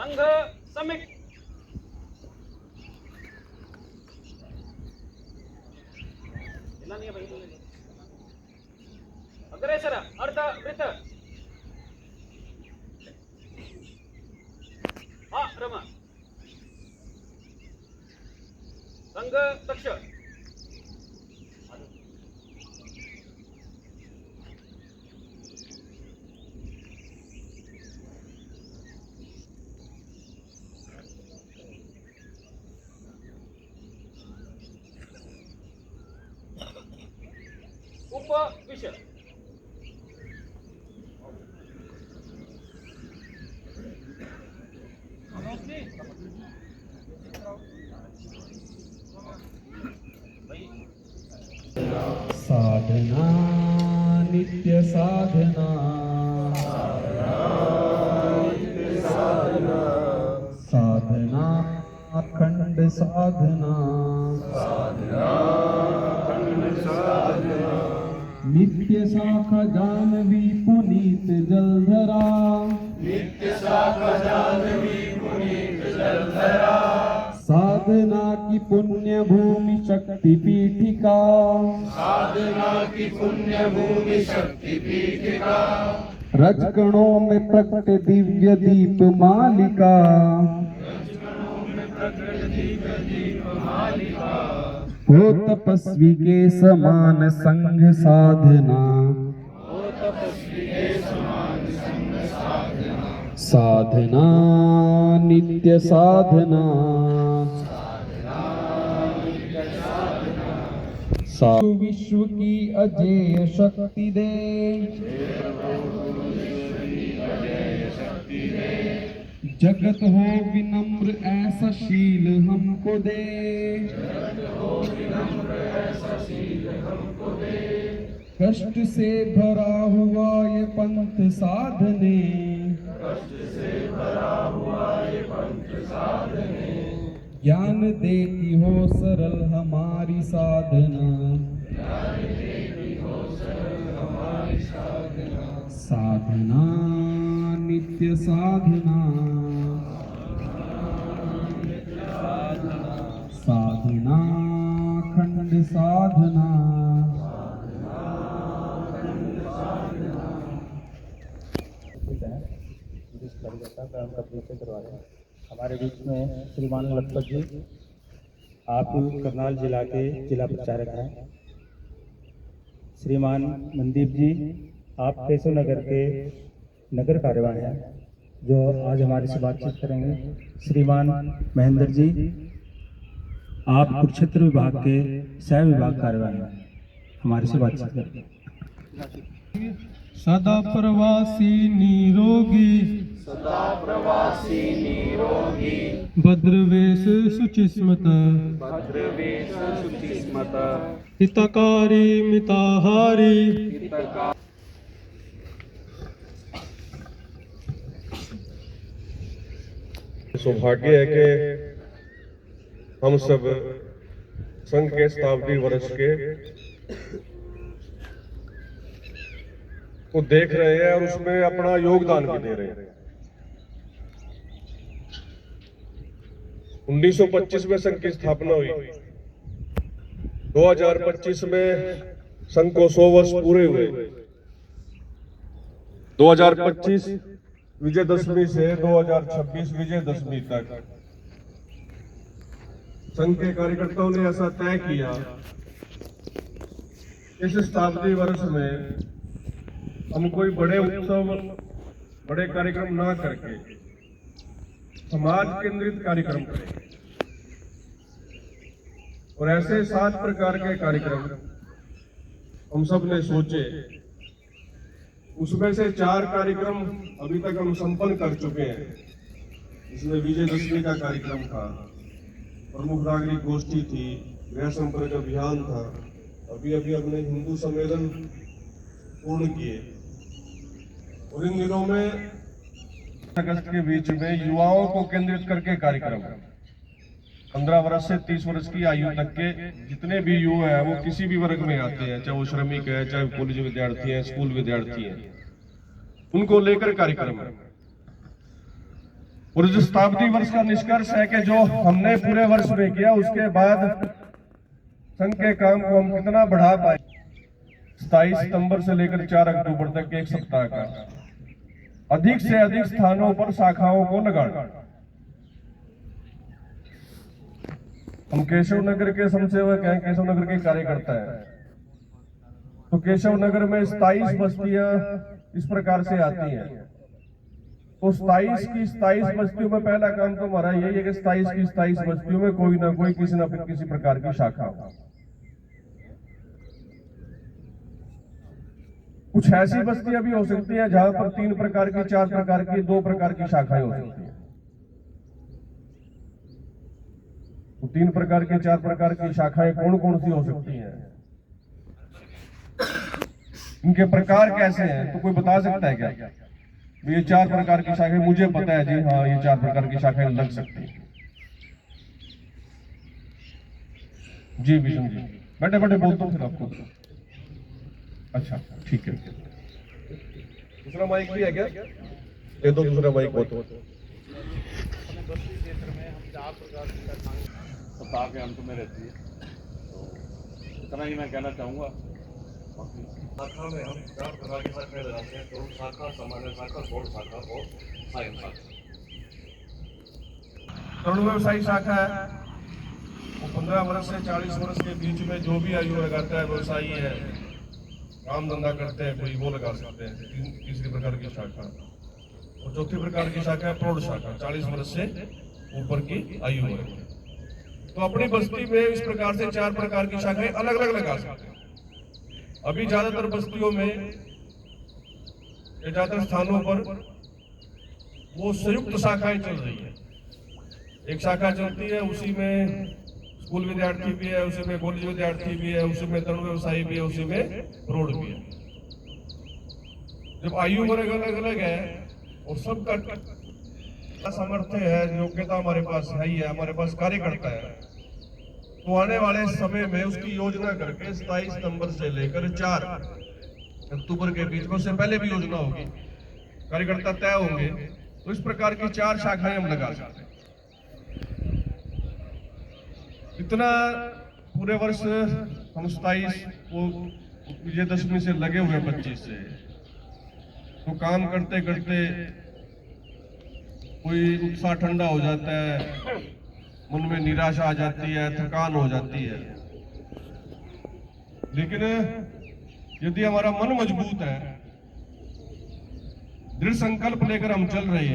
संघ समिक अग्रेसर अर्ध वृत्त रमा संघ दक्ष उप विषय साधना नित्य साधना साधना अखंड साधना नित्य शाखा जानवी पुनीत जलधरा साधना की पुण्य भूमि शक्ति पीठिका रजकणों में प्रकट दिव्य दीप मालिका हो तपस्वी के समान संग साधना साधना नित्य साधना विश्व की अजेय शक्ति दे जगत हो विनम्र ऐसा शील हमको दे कष्ट से भरा हुआ ये पंथ साधने ज्ञान देती हो सरल हमारी साधना साधना नित्य साधना साधना खंड साधना हमारे बीच में श्रीमान लखपत जी, आप करनाल जिला के जिला प्रचारक हैं। श्रीमान मनदीप जी, आप केशव नगर के नगर कार्यवाह हैं, जो आज हमारे से बातचीत करेंगे। श्रीमान महेंद्र जी, आप कुरुक्षेत्र विभाग के सह विभाग कार्यवाह हैं, हमारे से बातचीत करेंगे। सदा प्रवासी निरोगी भद्रवेश शुचिस्मत हितकारी मिताहारी सौभाग्य है कि हम सब संघ के शताब्दी वर्ष के को देख रहे हैं और उसमें अपना योगदान भी दे रहे हैं। 1925 में संघ की स्थापना हुई, 2025 में संघ को 100 वर्ष पूरे हुए। 2025 विजयदशमी से 2026 विजयदशमी तक संघ के कार्यकर्ताओं ने ऐसा तय किया, इस शताब्दी वर्ष में हम कोई बड़े उत्सव, बड़े कार्यक्रम ना करके समाज केंद्रित कार्यक्रम करें। और ऐसे 7 प्रकार के कार्यक्रम हम सब ने सोचे, उसमें से 4 कार्यक्रम अभी तक हम संपन्न कर चुके हैं। इसमें विजयदशमी का कार्यक्रम था, प्रमुख नागरिक गोष्ठी थी, गृह संपर्क अभियान था, अभी अभी हमने हिंदू सम्मेलन पूर्ण किए। और इन दिनों में अगस्त के बीच में युवाओं को केंद्रित करके कार्यक्रम, 15 वर्ष से 30 वर्ष की आयु तक के जितने भी युवा हैं, वो किसी भी वर्ग में आते हैं, चाहे वो श्रमिक है, चाहे कॉलेज विद्यार्थी हैं, स्कूल विद्यार्थी हैं, उनको लेकर कार्यक्रम है। और जो शताब्दी वर्ष का निष्कर्ष है कि जो हमने पूरे वर्ष में किया उसके बाद संघ के काम को हम कितना बढ़ा पाए। 27 सितंबर से लेकर 4 अक्टूबर तक एक सप्ताह का अधिक से अधिक स्थानों पर शाखाओं को लगाना। हम केशव नगर के समसेवक हैं, केशव नगर के कार्यकर्ता हैं। तो केशव नगर में 27 बस्तियां इस प्रकार से आती हैं। तो 27 की 27 बस्तियों में पहला काम तो हमारा यही है कि 27 की 27 बस्तियों में कोई ना कोई किसी न किसी प्रकार की शाखा हो। कुछ ऐसी बस्तियां भी हो सकती हैं जहां पर 3 प्रकार की, 4 प्रकार की, 2 प्रकार की शाखाएं हो सकती हैं। तो 3 प्रकार की, 4 प्रकार की शाखाएं कौन कौन सी हो सकती हैं, इनके प्रकार कैसे हैं, तो कोई बता सकता है क्या? ये 4 प्रकार की शाखाएं मुझे पता है जी, हाँ ये 4 प्रकार की शाखाएं लग सकती हैं। जी विष्णु जी, बैठे बैठे बोलता हूँ फिर आपको। अच्छा ठीक है। दूसरा माइक भी है क्या? दे दो दूसरा माइक। बहुत सप्ताह के अंत में रहती है, तो इतना ही मैं कहना चाहूँगा। शाखा में हम 4 प्रकार की शाखाएं लगाते हैं, तो शाखा, सामान्य शाखा, गौड़ शाखा और सायन शाखा। तरुण व्यवसायी शाखा है, वो 15 वर्ष से 40 वर्ष के बीच में जो भी आयु लगाता है, व्यवसायी है, काम धंधा करते हैं कोई, वो लगा सकते हैं। तीसरी प्रकार की शाखा। और चौथी प्रकार की शाखा है प्रौढ़ शाखा, 40 वर्ष से ऊपर की आयु है। तो अपनी बस्ती में इस प्रकार से 4 प्रकार की शाखाएं अलग अलग लगा सकते हैं। अभी ज्यादातर बस्तियों में, ज्यादातर स्थानों पर वो संयुक्त शाखाएं चल रही है। एक शाखा चलती है, उसी में स्कूल विद्यार्थी भी है, उसी में कॉलेज विद्यार्थी भी है, उसी में तरुण व्यवसायी भी है, उसी में प्रौढ़ भी है। जब आयु वर्ग अलग अलग है और सबका सामर्थ्य है, योग्यता हमारे पास है ही है, हमारे पास कार्यकर्ता है, तो आने वाले समय में उसकी योजना करके 27 सितंबर से लेकर 4 अक्टूबर के बीच में, उससे पहले भी योजना होगी, कार्यकर्ता तय होंगे, तो इस प्रकार की 4 शाखाएं हम लगा सकते हैं। इतना पूरे वर्ष हम 27 को विजयदशमी से लगे हुए 25 से, तो काम करते करते कोई उत्साह ठंडा हो जाता है, मन में निराशा आ जाती है, थकान हो जाती है। लेकिन यदि हमारा मन मजबूत है, दृढ़ संकल्प लेकर हम चल रहे हैं,